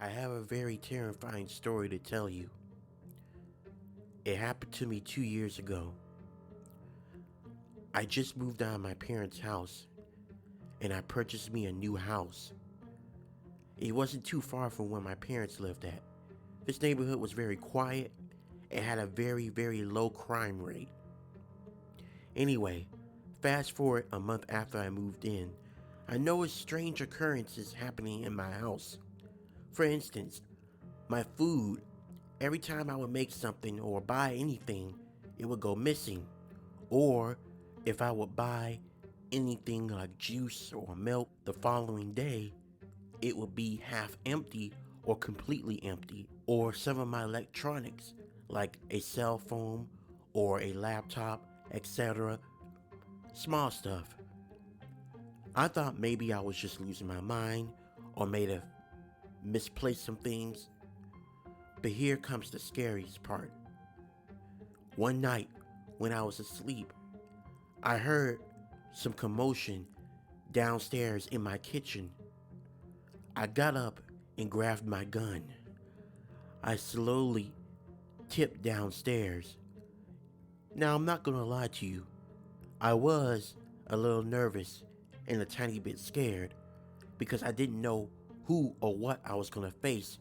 I have a very terrifying story to tell you. It happened to me 2 years ago. I just moved out of my parents' house and I purchased me a new house. It wasn't too far from where my parents lived at. This neighborhood was very quiet and had a very low crime rate. Anyway, fast forward a month after I moved in, I noticed strange occurrences happening in my house. For instance, my food, every time I would make something or buy anything, it would go missing. Or if I would buy anything like juice or milk the following day, it would be half empty or completely empty. Or some of my electronics, like a cell phone or a laptop, etc. Small stuff. I thought maybe I was just losing my mind or may have misplaced some things. But here comes the scariest part. One night, when I was asleep, I heard some commotion downstairs in my kitchen. I got up and grabbed my gun. I slowly tipped downstairs. Now, I'm not gonna lie to you, I was a little nervous and a tiny bit scared because I didn't know who or what I was gonna face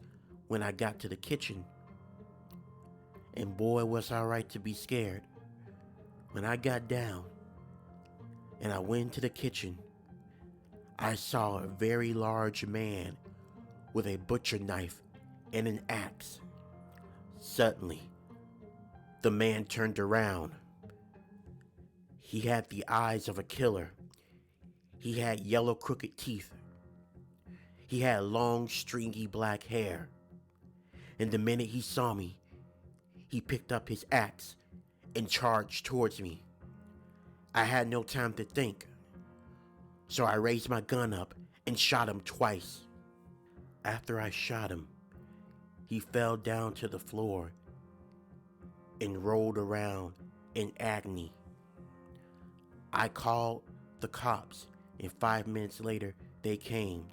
when I got to the kitchen. And boy, was I right to be scared. When I got down and I went into the kitchen, I saw a very large man with a butcher knife and an axe. Suddenly, the man turned around. He had the eyes of a killer. He had yellow crooked teeth. He had long stringy black hair. And the minute he saw me, he picked up his axe and charged towards me. I had no time to think, so I raised my gun up and shot him twice. After I shot him, he fell down to the floor and rolled around in agony. I called the cops, and 5 minutes later, they came.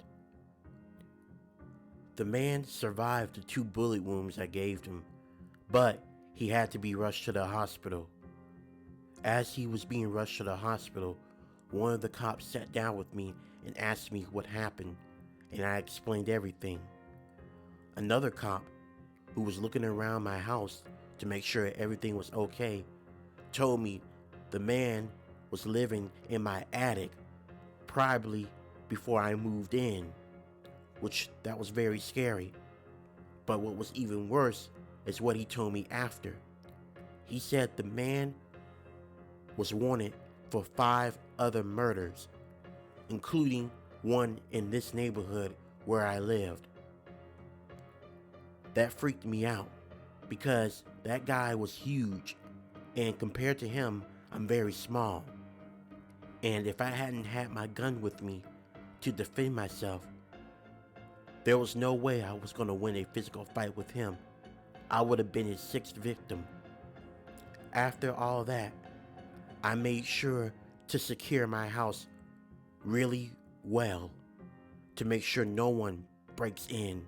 The man survived the 2 bullet wounds I gave him, but he had to be rushed to the hospital. As he was being rushed to the hospital, one of the cops sat down with me and asked me what happened, and I explained everything. Another cop, who was looking around my house to make sure everything was okay, told me the man was living in my attic, probably before I moved in, which that was very scary. But what was even worse is what he told me after. He said the man was wanted for 5 other murders, including one in this neighborhood where I lived. That freaked me out because that guy was huge, and compared to him, I'm very small. And if I hadn't had my gun with me to defend myself, there was no way I was going to win a physical fight with him. I would have been his 6th victim. After all that, I made sure to secure my house really well to make sure no one breaks in.